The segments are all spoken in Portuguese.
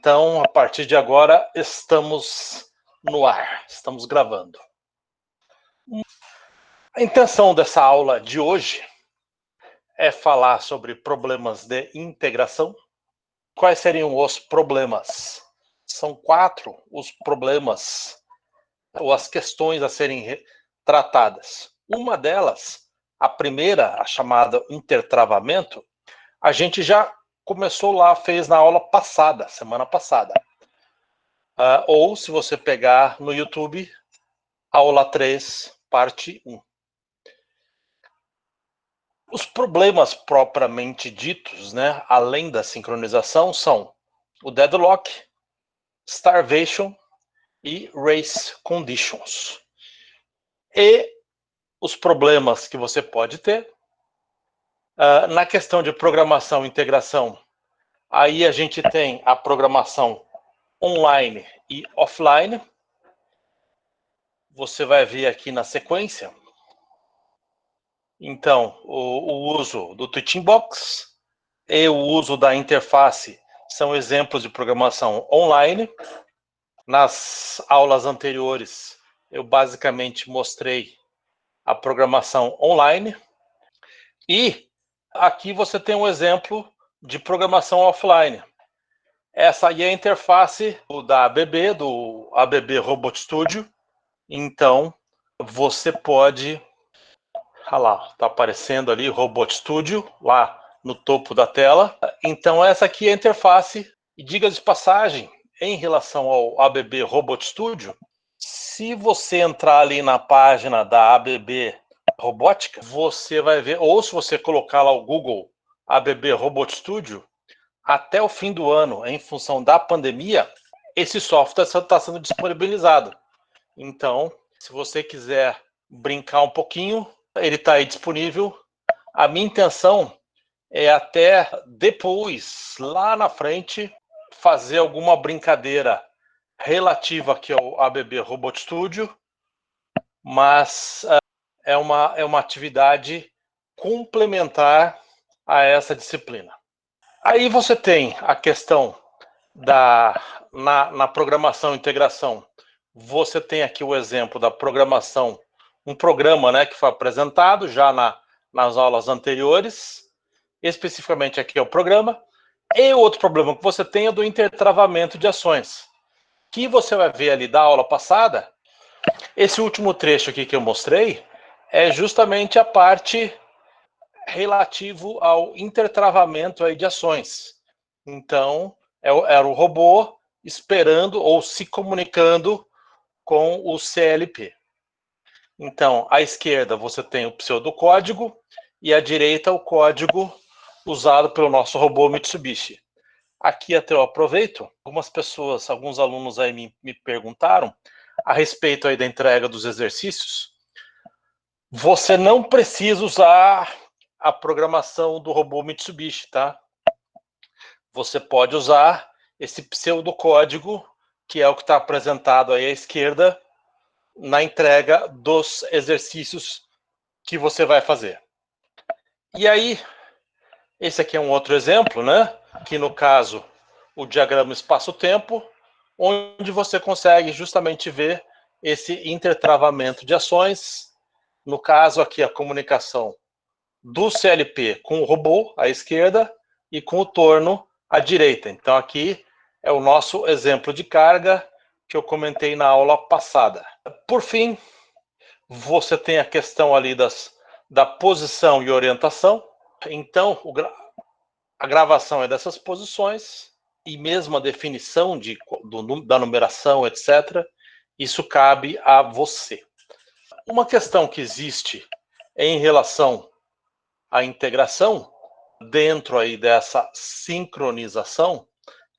Então, a partir de agora, estamos no ar, estamos gravando. A intenção dessa aula de hoje é falar sobre problemas de integração. Quais seriam os problemas? São 4 os problemas ou as questões a serem tratadas. Uma delas, a primeira, a chamada intertravamento, a gente já começou lá, fez na aula passada, semana passada. Ou, se você pegar no YouTube, aula 3, parte 1. Os problemas propriamente ditos, né, além da sincronização, são o deadlock, starvation e race conditions. E os problemas que você pode ter. Na questão de programação e integração, aí a gente tem a programação online e offline. Você vai ver aqui na sequência. Então, o uso do Teachingbox e o uso da interface são exemplos de programação online. Nas aulas anteriores, eu basicamente mostrei a programação online. E aqui você tem um exemplo de programação offline. Essa aí é a interface da ABB, do ABB Robot Studio. Então, você pode... Olha lá, está aparecendo ali Robot Studio, lá no topo da tela. Então, essa aqui é a interface. E diga de passagem, em relação ao ABB Robot Studio, se você entrar ali na página da ABB Robótica, você vai ver, ou se você colocar lá o Google ABB Robot Studio, até o fim do ano, em função da pandemia, esse software está sendo disponibilizado. Então, se você quiser brincar um pouquinho, ele está aí disponível. A minha intenção é até depois, lá na frente, fazer alguma brincadeira relativa aqui ao ABB Robot Studio, mas é uma atividade complementar a essa disciplina. Aí você tem a questão na programação e integração. Você tem aqui o exemplo da programação, um programa, né, que foi apresentado já nas aulas anteriores. Especificamente aqui é o programa. E o outro problema que você tem é do intertravamento de ações, que você vai ver ali da aula passada. Esse último trecho aqui que eu mostrei é justamente a parte relativo ao intertravamento aí de ações. Então, era o robô esperando ou se comunicando com o CLP. Então, à esquerda você tem o pseudocódigo e à direita o código usado pelo nosso robô Mitsubishi. Aqui até eu aproveito, algumas pessoas, alguns alunos aí me perguntaram a respeito aí da entrega dos exercícios. Você não precisa usar a programação do robô Mitsubishi, tá? Você pode usar esse pseudocódigo, que é o que está apresentado aí à esquerda, na entrega dos exercícios que você vai fazer. E aí, esse aqui é um outro exemplo, né? Que no caso, o diagrama espaço-tempo, onde você consegue justamente ver esse intertravamento de ações. No caso aqui, a comunicação do CLP com o robô à esquerda e com o torno à direita. Então aqui é o nosso exemplo de carga que eu comentei na aula passada. Por fim, você tem a questão ali da posição e orientação. Então, a gravação é dessas posições e mesmo a definição da numeração, etc. Isso cabe a você. Uma questão que existe em relação à integração, dentro aí dessa sincronização,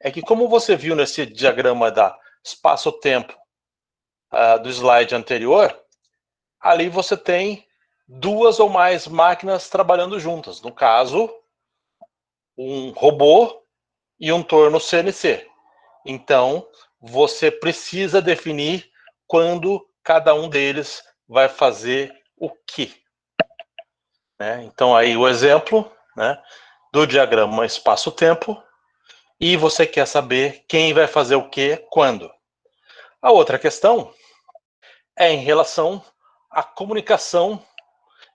é que, como você viu nesse diagrama da espaço-tempo do slide anterior, ali você tem 2 ou mais máquinas trabalhando juntas. No caso, um robô e um torno CNC. Então, você precisa definir quando cada um deles vai fazer o quê. Né? Então, aí o exemplo, né, do diagrama espaço-tempo. e você quer saber quem vai fazer o que, quando. A outra questão é em relação à comunicação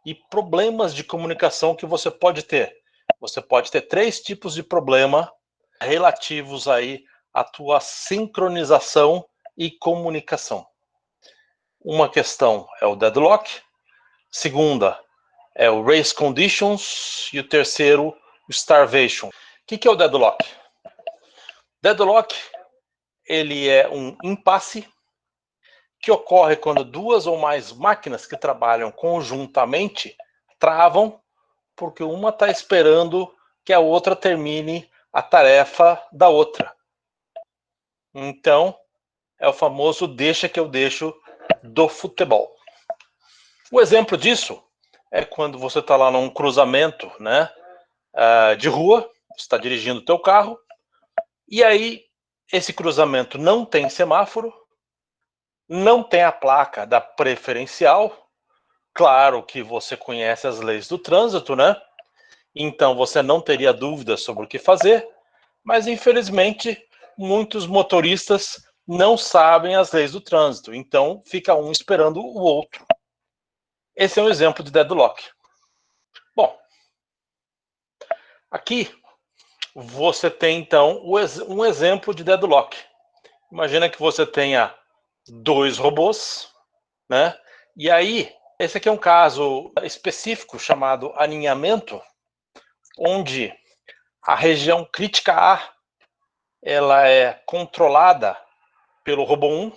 e problemas de comunicação que você pode ter. Você pode ter 3 tipos de problema relativos aí à tua sincronização e comunicação. Uma questão é o deadlock, segunda é o race conditions e o terceiro, o starvation. O que é o deadlock? Deadlock, ele é um impasse que ocorre quando 2 ou mais máquinas que trabalham conjuntamente travam porque uma está esperando que a outra termine a tarefa da outra. Então, é o famoso deixa que eu deixo do futebol. O exemplo disso é quando você está lá num cruzamento, né, de rua, você está dirigindo o teu carro, e aí esse cruzamento não tem semáforo, não tem a placa da preferencial. Claro que você conhece as leis do trânsito, né? Então você não teria dúvida sobre o que fazer, mas infelizmente muitos motoristas não sabem as leis do trânsito, então fica um esperando o outro. Esse é um exemplo de deadlock. Bom, aqui você tem então um exemplo de deadlock. Imagina que você tenha 2 robôs, né? E aí, esse aqui é um caso específico chamado aninhamento, onde a região crítica A ela é controlada pelo robô 1,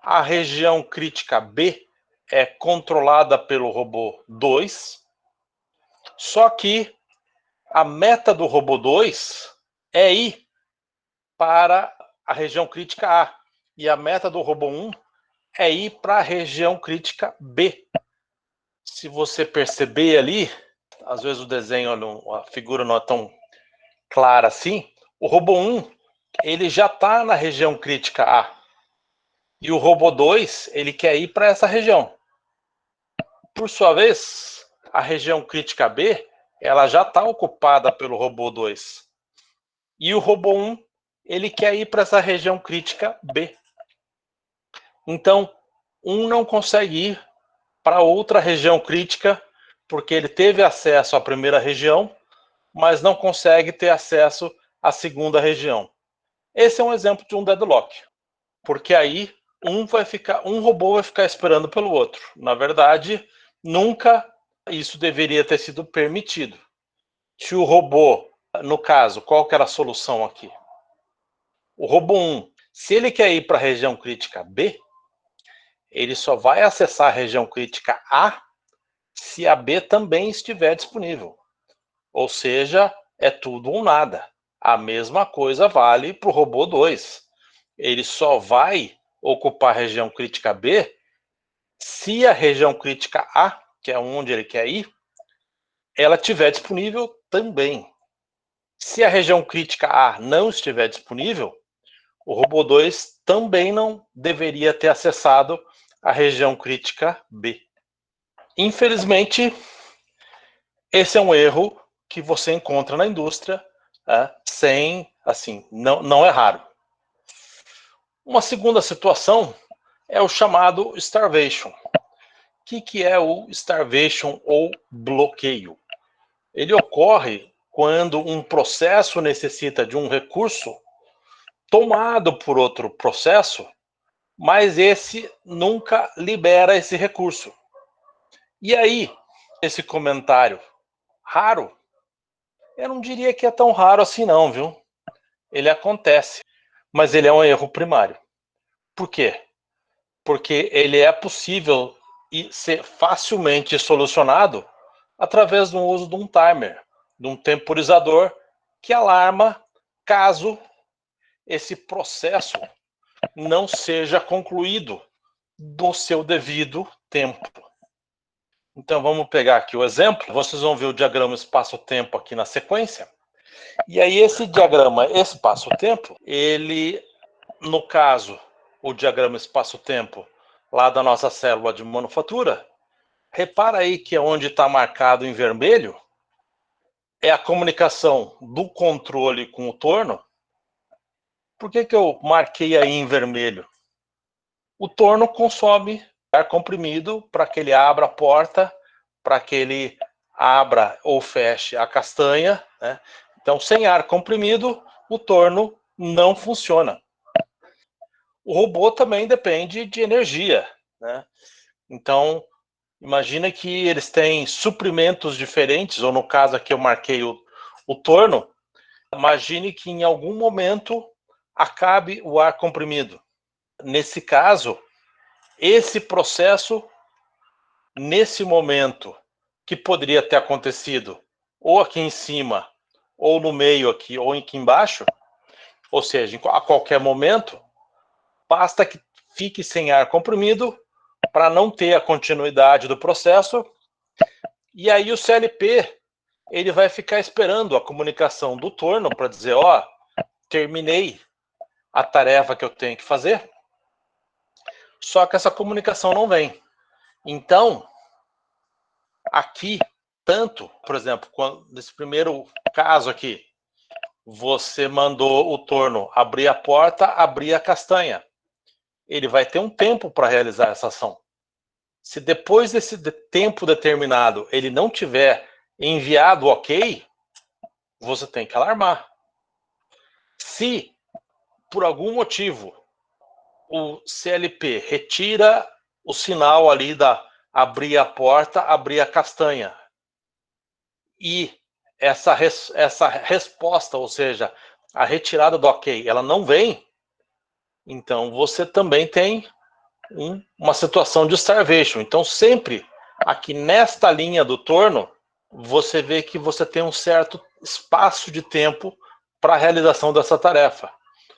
a região crítica B é controlada pelo robô 2, só que a meta do robô 2 é ir para a região crítica A, e a meta do robô 1 é ir para a região crítica B. Se você perceber ali, às vezes o desenho, a figura não é tão clara assim, o robô 1 ele já está na região crítica A, e o robô 2 ele quer ir para essa região. Por sua vez, a região crítica B ela já está ocupada pelo robô 2. E o robô 1 ele quer ir para essa região crítica B. Então, um não consegue ir para outra região crítica porque ele teve acesso à primeira região, mas não consegue ter acesso à segunda região. Esse é um exemplo de um deadlock, porque aí um robô vai ficar esperando pelo outro. Na verdade, nunca isso deveria ter sido permitido. Se o robô, no caso, qual que era a solução aqui? O robô 1, se ele quer ir para a região crítica B, ele só vai acessar a região crítica A se a B também estiver disponível. Ou seja, é tudo ou nada. A mesma coisa vale para o robô 2. Ele só vai ocupar a região crítica B se a região crítica A, que é onde ele quer ir, ela estiver disponível também. Se a região crítica A não estiver disponível, o robô 2 também não deveria ter acessado a região crítica B. Infelizmente, esse é um erro que você encontra na indústria, sem, assim, não é raro. Uma segunda situação é o chamado starvation. O que é o starvation ou bloqueio? Ele ocorre quando um processo necessita de um recurso tomado por outro processo, mas esse nunca libera esse recurso. E aí, esse comentário raro, eu não diria que é tão raro assim não, viu? Ele acontece, mas ele é um erro primário. Por quê? Porque ele é possível e ser facilmente solucionado através do uso de um timer, de um temporizador que alarma caso esse processo não seja concluído no seu devido tempo. Então vamos pegar aqui o exemplo, vocês vão ver o diagrama espaço-tempo aqui na sequência, e aí esse diagrama espaço-tempo, ele, no caso, o diagrama espaço-tempo lá da nossa célula de manufatura, repara aí que é onde está marcado em vermelho, é a comunicação do controle com o torno, Por que eu marquei aí em vermelho? O torno consome ar comprimido para que ele abra a porta, para que ele abra ou feche a castanha, né? Então, sem ar comprimido, o torno não funciona. O robô também depende de energia, né? Então, imagina que eles têm suprimentos diferentes, ou no caso aqui eu marquei o torno. Imagine que em algum momento acabe o ar comprimido. Nesse caso, esse processo, nesse momento, que poderia ter acontecido ou aqui em cima, ou no meio aqui, ou aqui embaixo, ou seja, a qualquer momento, basta que fique sem ar comprimido para não ter a continuidade do processo. E aí o CLP ele vai ficar esperando a comunicação do torno para dizer, ó, terminei a tarefa que eu tenho que fazer, só que essa comunicação não vem. Então, aqui, tanto, por exemplo, nesse primeiro caso aqui, você mandou o torno abrir a porta, abrir a castanha. Ele vai ter um tempo para realizar essa ação. Se depois desse tempo determinado ele não tiver enviado o ok, você tem que alarmar. Se, por algum motivo, o CLP retira o sinal ali da abrir a porta, abrir a castanha, e essa resposta, ou seja, a retirada do ok, ela não vem, então você também tem uma situação de starvation. Então sempre aqui nesta linha do torno, você vê que você tem um certo espaço de tempo para a realização dessa tarefa.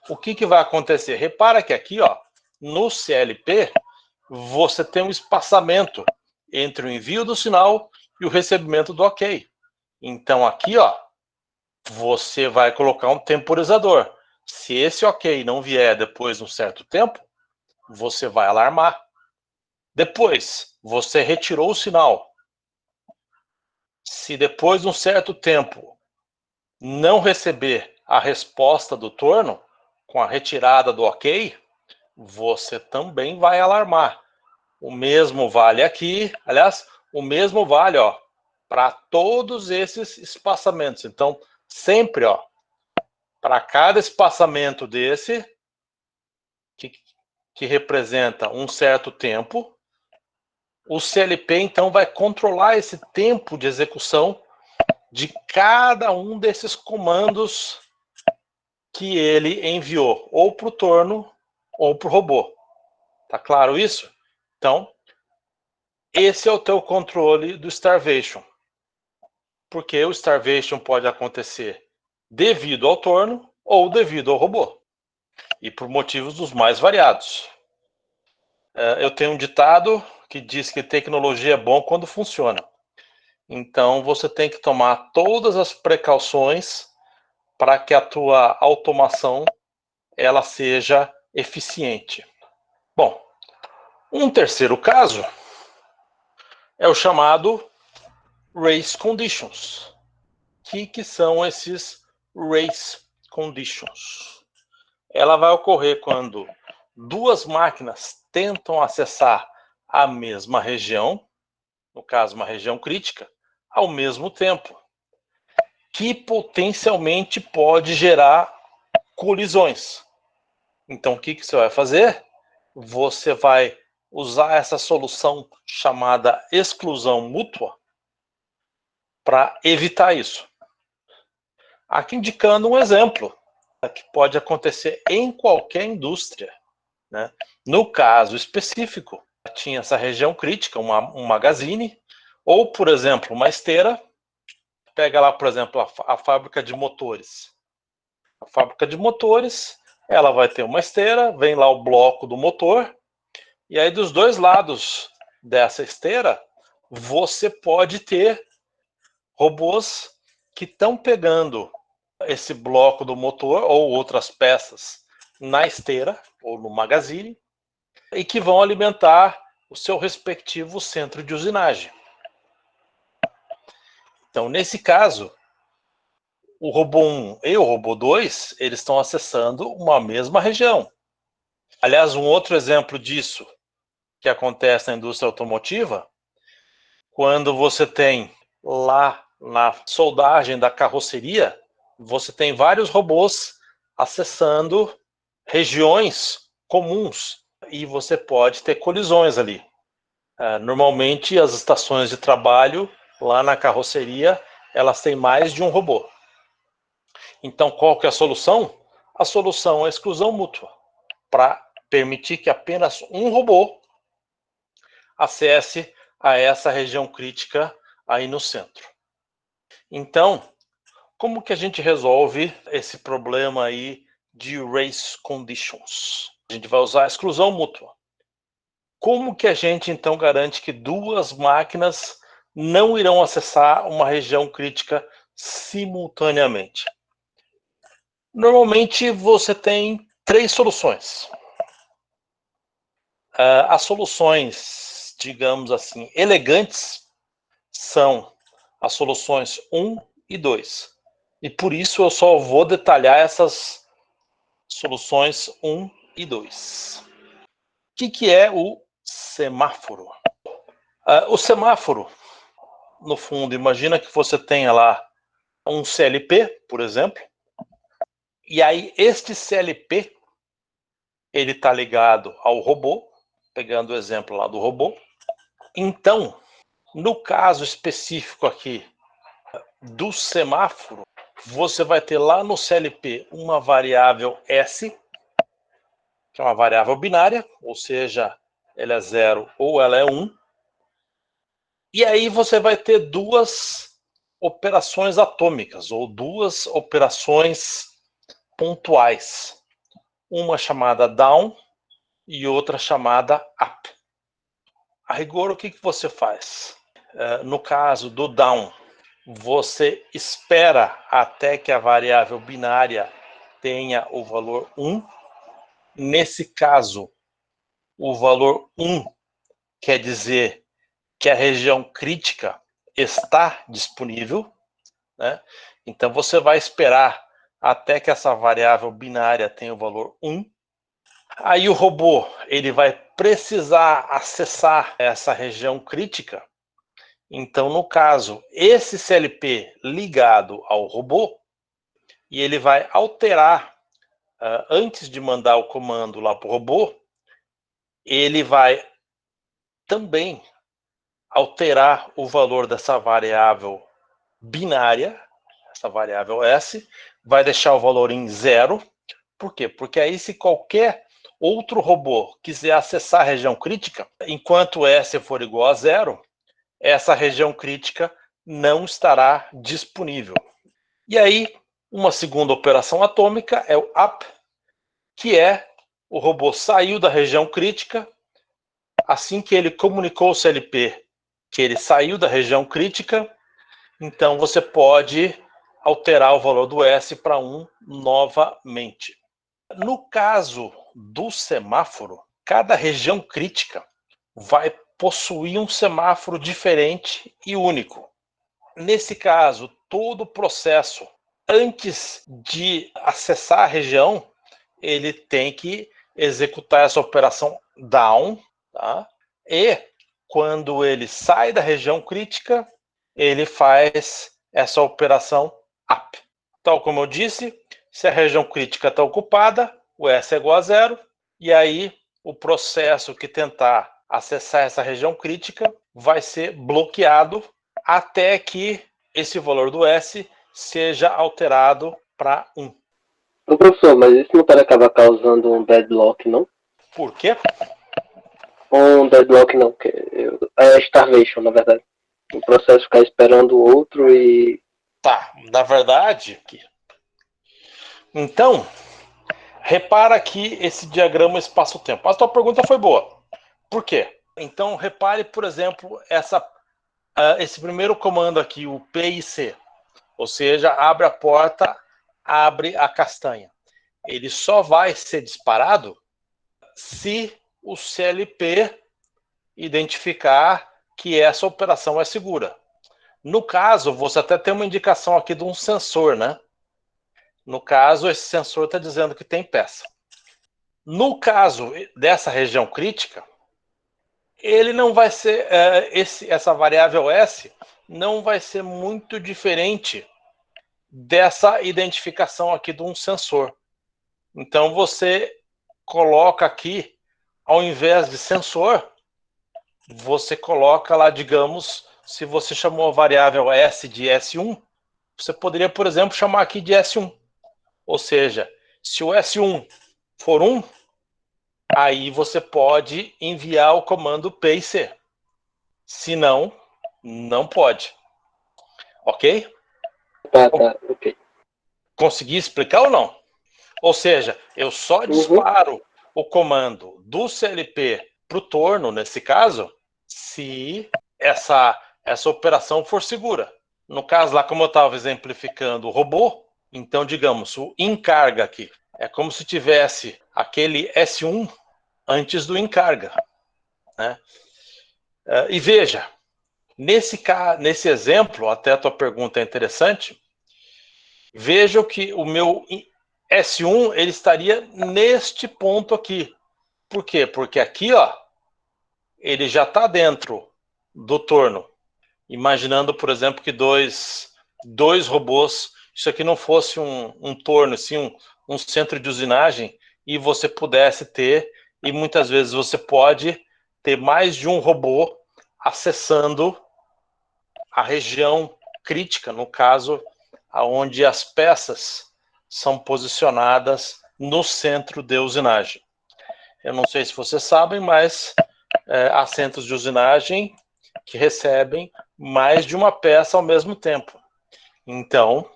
O que vai acontecer? Repara que aqui, ó, no CLP, você tem um espaçamento entre o envio do sinal e o recebimento do ok. Então aqui, ó, você vai colocar um temporizador. Se esse ok não vier depois de um certo tempo, você vai alarmar. Depois, você retirou o sinal. Se depois de um certo tempo não receber a resposta do torno, com a retirada do ok, você também vai alarmar. O mesmo vale aqui, aliás, o mesmo vale, ó, para todos esses espaçamentos. Então, sempre, ó, para cada espaçamento desse, que representa um certo tempo, o CLP, então, vai controlar esse tempo de execução de cada um desses comandos que ele enviou, ou para o torno, ou para o robô. Tá claro isso? Então, esse é o teu controle do starvation. Porque o starvation pode acontecer devido ao torno ou devido ao robô. E por motivos dos mais variados. Eu tenho um ditado que diz que tecnologia é bom quando funciona. Então você tem que tomar todas as precauções para que a tua automação ela seja eficiente. Bom, um terceiro caso é o chamado race conditions. O que são esses race conditions? Ela vai ocorrer quando duas máquinas tentam acessar a mesma região, no caso uma região crítica, ao mesmo tempo, que potencialmente pode gerar colisões. Então o que você vai fazer? Você vai usar essa solução chamada exclusão mútua para evitar isso. Aqui indicando um exemplo que pode acontecer em qualquer indústria, né? No caso específico, tinha essa região crítica, um magazine, ou, por exemplo, uma esteira. Pega lá, por exemplo, a fábrica de motores. A fábrica de motores, ela vai ter uma esteira, vem lá o bloco do motor, e aí dos dois lados dessa esteira, você pode ter robôs que estão pegando esse bloco do motor ou outras peças na esteira ou no magazine e que vão alimentar o seu respectivo centro de usinagem. Então, nesse caso, o robô 1 e o robô 2, eles estão acessando uma mesma região. Aliás, um outro exemplo disso que acontece na indústria automotiva, quando você tem lá na soldagem da carroceria, você tem vários robôs acessando regiões comuns e você pode ter colisões ali. Normalmente, as estações de trabalho lá na carroceria, elas têm mais de um robô. Então, qual que é a solução? A solução é a exclusão mútua, para permitir que apenas um robô acesse a essa região crítica aí no centro. Então, como que a gente resolve esse problema aí de race conditions? A gente vai usar a exclusão mútua. Como que a gente então garante que duas máquinas não irão acessar uma região crítica simultaneamente? Normalmente você tem três soluções. As soluções, digamos assim, elegantes são as soluções 1 e 2. E por isso eu só vou detalhar essas soluções 1 e 2. O que é o semáforo? O semáforo, no fundo, imagina que você tenha lá um CLP, por exemplo, e aí este CLP, ele está ligado ao robô, pegando o exemplo lá do robô. Então, no caso específico aqui do semáforo, você vai ter lá no CLP uma variável S, que é uma variável binária, ou seja, ela é 0 ou ela é 1. E aí você vai ter duas operações atômicas, ou duas operações pontuais. Uma chamada down e outra chamada up. A rigor, o que você faz? No caso do down, você espera até que a variável binária tenha o valor 1. Nesse caso, o valor 1 quer dizer que a região crítica está disponível, né? Então você vai esperar até que essa variável binária tenha o valor 1. Aí o robô, ele vai precisar acessar essa região crítica. Então, no caso, esse CLP ligado ao robô, e ele vai alterar, antes de mandar o comando lá para o robô, ele vai também alterar o valor dessa variável binária, essa variável S, vai deixar o valor em 0. Por quê? Porque aí, se qualquer outro robô quiser acessar a região crítica, enquanto S for igual a 0, essa região crítica não estará disponível. E aí, uma segunda operação atômica é o up, que é o robô saiu da região crítica, assim que ele comunicou ao CLP que ele saiu da região crítica, então você pode alterar o valor do S para 1 novamente. No caso do semáforo, cada região crítica vai possuir um semáforo diferente e único. Nesse caso, todo o processo, antes de acessar a região, ele tem que executar essa operação down, tá? E quando ele sai da região crítica, ele faz essa operação up. Tal como eu disse, se a região crítica está ocupada, o S é igual a 0, e aí o processo que tentar acessar essa região crítica vai ser bloqueado até que esse valor do S seja alterado para 1. Ô, professor, mas isso não pode acabar causando um deadlock, não? Por quê? Um deadlock não, que é starvation, na verdade. O processo ficar esperando o outro e... Tá, na verdade... Então, repara aqui esse diagrama espaço-tempo. A tua pergunta foi boa. Por quê? Então, repare, por exemplo, esse primeiro comando aqui, o P e C. Ou seja, abre a porta, abre a castanha. Ele só vai ser disparado se o CLP identificar que essa operação é segura. No caso, você até tem uma indicação aqui de um sensor, né? No caso, esse sensor está dizendo que tem peça. No caso dessa região crítica, ele não vai ser, essa variável S não vai ser muito diferente dessa identificação aqui de um sensor. Então você coloca aqui, ao invés de sensor, você coloca lá, digamos, se você chamou a variável S de S1, você poderia, por exemplo, chamar aqui de S1. Ou seja, se o S1 for 1, aí você pode enviar o comando P e C. Se não, não pode. Ok? Tá, ok. Consegui explicar ou não? Ou seja, eu só disparo o comando do CLP para o torno, nesse caso, se essa operação for segura. No caso lá, como eu estava exemplificando o robô, então, digamos, o encarga aqui. É como se tivesse aquele S1 antes do encarga. Né? E veja, nesse exemplo, até a tua pergunta é interessante, vejam que o meu S1 ele estaria neste ponto aqui. Por quê? Porque aqui, ó, ele já está dentro do torno. Imaginando, por exemplo, que dois robôs, isso aqui não fosse um torno, sim um centro de usinagem, e você pudesse ter, e muitas vezes você pode ter mais de um robô acessando a região crítica, no caso, onde as peças são posicionadas no centro de usinagem. Eu não sei se vocês sabem, mas há centros de usinagem que recebem mais de uma peça ao mesmo tempo. Então,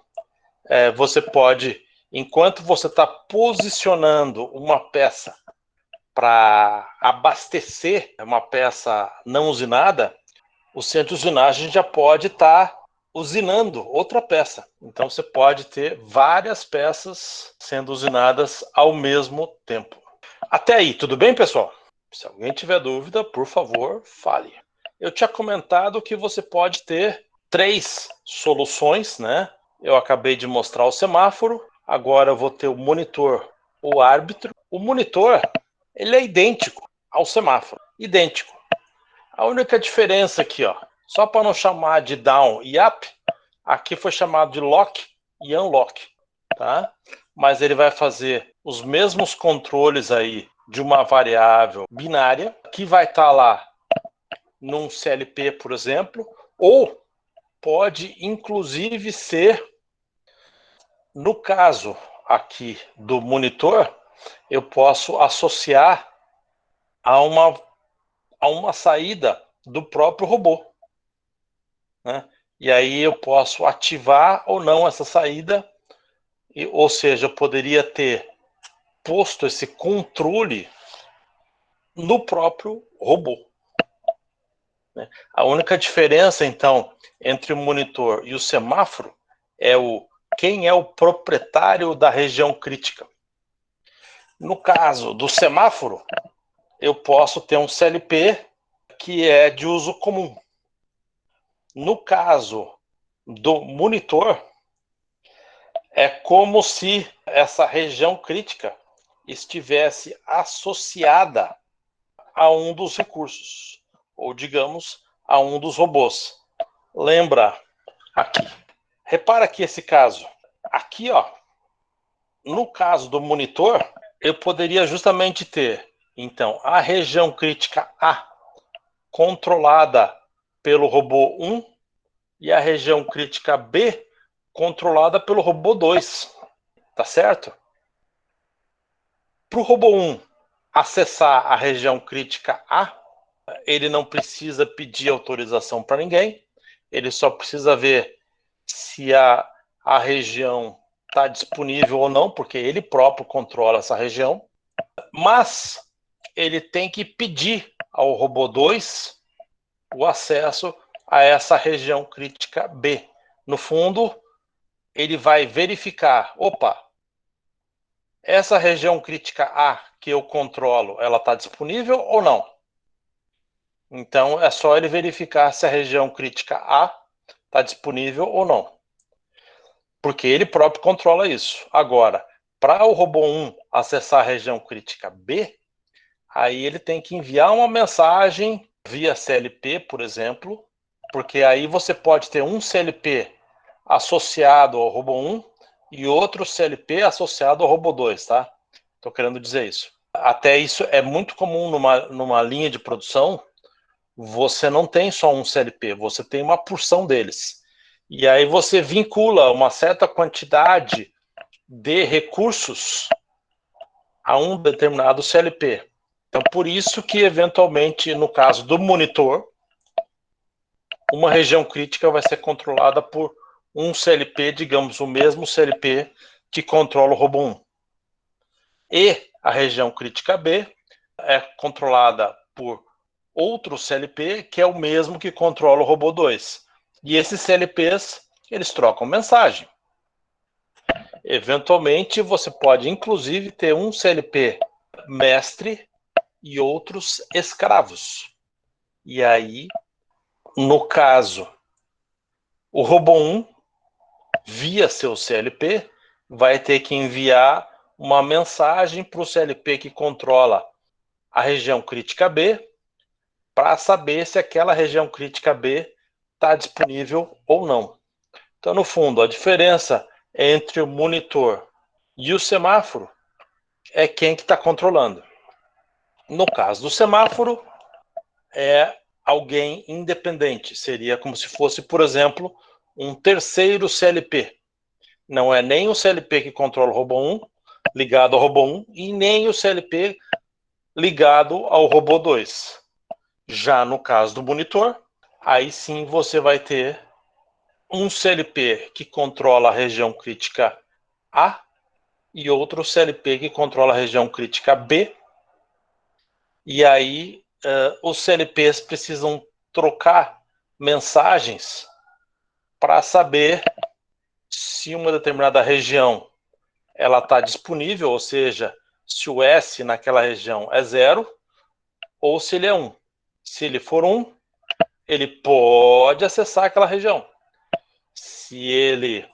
você pode, enquanto você está posicionando uma peça para abastecer uma peça não usinada, o centro de usinagem já pode estar usinando outra peça. Então, você pode ter várias peças sendo usinadas ao mesmo tempo. Até aí, tudo bem, pessoal? Se alguém tiver dúvida, por favor, fale. Eu tinha comentado que você pode ter 3 soluções, né? Eu acabei de mostrar o semáforo, agora eu vou ter o monitor, o árbitro. O monitor, ele é idêntico ao semáforo, idêntico. A única diferença aqui, ó, só para não chamar de down e up, aqui foi chamado de lock e unlock, tá? Mas ele vai fazer os mesmos controles aí de uma variável binária, que vai estar lá num CLP, por exemplo, ou pode inclusive ser, no caso aqui do monitor, eu posso associar a uma saída do próprio robô, né? E aí eu posso ativar ou não essa saída, ou seja, eu poderia ter posto esse controle no próprio robô. A única diferença, então, entre o monitor e o semáforo é quem é o proprietário da região crítica. No caso do semáforo, eu posso ter um CLP que é de uso comum. No caso do monitor, é como se essa região crítica estivesse associada a um dos recursos, ou digamos, a um dos robôs. Lembra aqui. Repara aqui esse caso. Aqui, ó, no caso do monitor, eu poderia justamente ter, então, a região crítica A controlada pelo robô 1 e a região crítica B controlada pelo robô 2. Tá certo? Para o robô 1 acessar a região crítica A, ele não precisa pedir autorização para ninguém, ele só precisa ver se a região está disponível ou não, porque ele próprio controla essa região, mas ele tem que pedir ao robô 2 o acesso a essa região crítica B. No fundo, ele vai verificar, opa, essa região crítica A que eu controlo, ela está disponível ou não? Então, é só ele verificar se a região crítica A está disponível ou não. porque ele próprio controla isso. Agora, para o robô 1 acessar a região crítica B, aí ele tem que enviar uma mensagem via CLP, por exemplo, porque aí você pode ter um CLP associado ao robô 1 e outro CLP associado ao robô 2, tá? Estou querendo dizer isso. Até isso é muito comum numa linha de produção, você não tem só um CLP, você tem uma porção deles. E aí você vincula uma certa quantidade de recursos a um determinado CLP. Então, por isso que, eventualmente, no caso do monitor, uma região crítica vai ser controlada por um CLP, digamos, o mesmo CLP que controla o robô 1. E a região crítica B é controlada por outro CLP, que é o mesmo que controla o robô 2. E esses CLPs, eles trocam mensagem. Eventualmente, você pode, inclusive, ter um CLP mestre e outros escravos. E aí, no caso, o robô 1, via seu CLP, vai ter que enviar uma mensagem para o CLP que controla a região crítica B, para saber se aquela região crítica B está disponível ou não. Então, no fundo, a diferença entre o monitor e o semáforo é quem que está controlando. No caso do semáforo, é alguém independente. Seria como se fosse, por exemplo, um terceiro CLP. Não é nem o CLP que controla o robô 1 ligado ao robô 1 e nem o CLP ligado ao robô 2. Já no caso do monitor, aí sim você vai ter um CLP que controla a região crítica A e outro CLP que controla a região crítica B. E aí os CLPs precisam trocar mensagens para saber se uma determinada região ela está disponível, ou seja, se o S naquela região é 0 ou se ele é 1. Se ele for 1, ele pode acessar aquela região. Se ele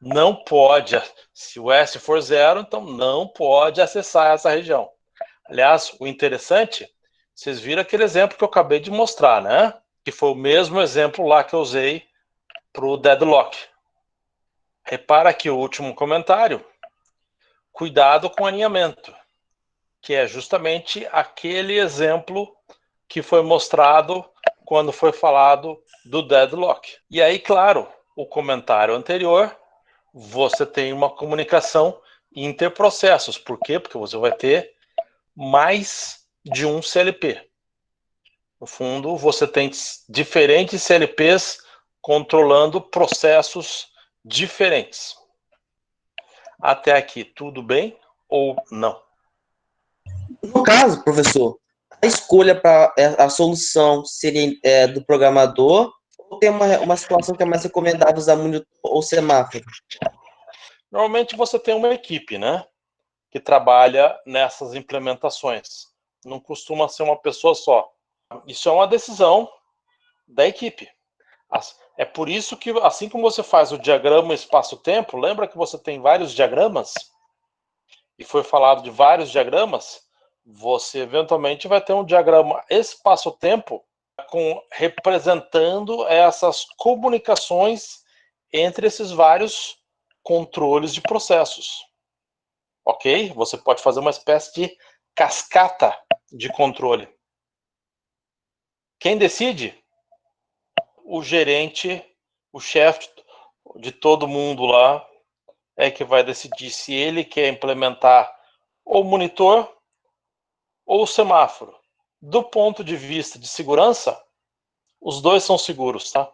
não pode, se o S for 0, então não pode acessar essa região. Aliás, o interessante, vocês viram aquele exemplo que eu acabei de mostrar, né? Que foi o mesmo exemplo lá que eu usei para o deadlock. Repara aqui o último comentário. Cuidado com alinhamento, que é justamente aquele exemplo que foi mostrado quando foi falado do deadlock. E aí, claro, o comentário anterior, você tem uma comunicação interprocessos. Por quê? Porque você vai ter mais de um CLP. No fundo, você tem diferentes CLPs controlando processos diferentes. Até aqui, tudo bem ou não? No caso, professor, a escolha para a solução seria do programador ou tem uma situação que é mais recomendável usar monitor ou semáforo? Normalmente você tem uma equipe, né, que trabalha nessas implementações. Não costuma ser uma pessoa só. Isso é uma decisão da equipe. É por isso que, assim como você faz o diagrama espaço-tempo, lembra que você tem vários diagramas? E foi falado de vários diagramas? Você eventualmente vai ter um diagrama espaço-tempo representando essas comunicações entre esses vários controles de processos. Ok? Você pode fazer uma espécie de cascata de controle. Quem decide? O gerente, o chefe de todo mundo lá, é que vai decidir se ele quer implementar o monitor ou o semáforo. Do ponto de vista de segurança, os dois são seguros, tá?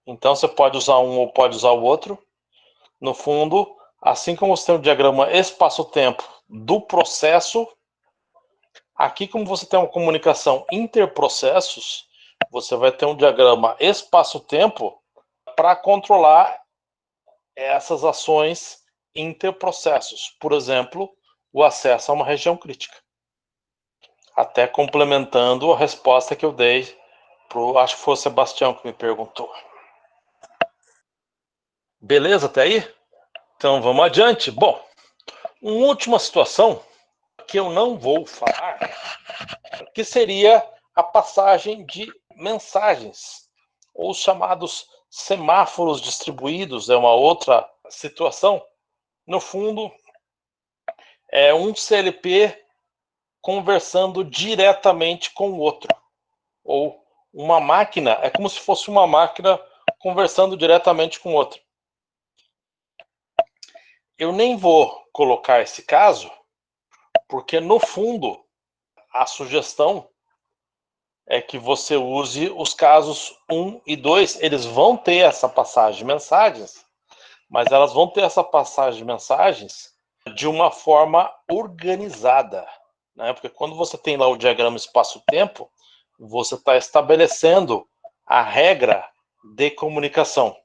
Então você pode usar um ou pode usar o outro. No fundo, assim como você tem o diagrama espaço-tempo do processo, aqui como você tem uma comunicação interprocessos, você vai ter um diagrama espaço-tempo para controlar essas ações interprocessos. Por exemplo, o acesso a uma região crítica. Até complementando a resposta que eu dei acho que foi o Sebastião que me perguntou. Beleza até aí? Então vamos adiante. Bom, uma última situação que eu não vou falar, que seria a passagem de mensagens, ou os chamados semáforos distribuídos, é uma outra situação. No fundo, é um CLP conversando diretamente com o outro, ou uma máquina, é como se fosse uma máquina conversando diretamente com o outro. Eu nem vou colocar esse caso, porque no fundo a sugestão é que você use os casos 1 e 2, eles vão ter essa passagem de mensagens, mas elas vão ter essa passagem de mensagens de uma forma organizada, né? Porque quando você tem lá o diagrama espaço-tempo, você está estabelecendo a regra de comunicação.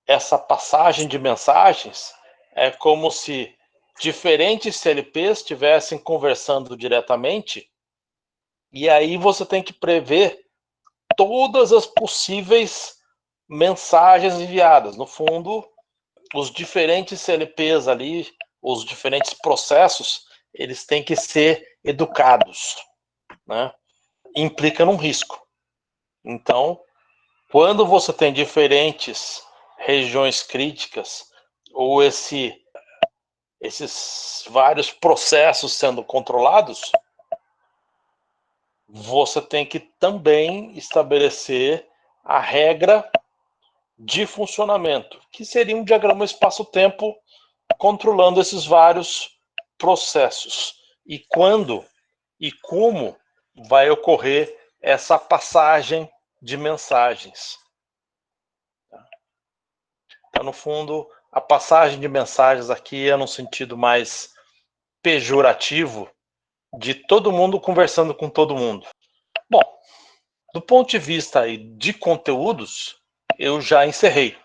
Essa passagem de mensagens é como se diferentes CLPs estivessem conversando diretamente, e aí você tem que prever todas as possíveis mensagens enviadas. No fundo, os diferentes CLPs ali, os diferentes processos, eles têm que ser educados, né? Implica num risco. Então, quando você tem diferentes regiões críticas, ou esses vários processos sendo controlados, você tem que também estabelecer a regra de funcionamento, que seria um diagrama espaço-tempo controlando esses vários processos. E quando e como vai ocorrer essa passagem de mensagens. Então, no fundo, a passagem de mensagens aqui é no sentido mais pejorativo de todo mundo conversando com todo mundo. Bom, do ponto de vista aí de conteúdos, eu já encerrei.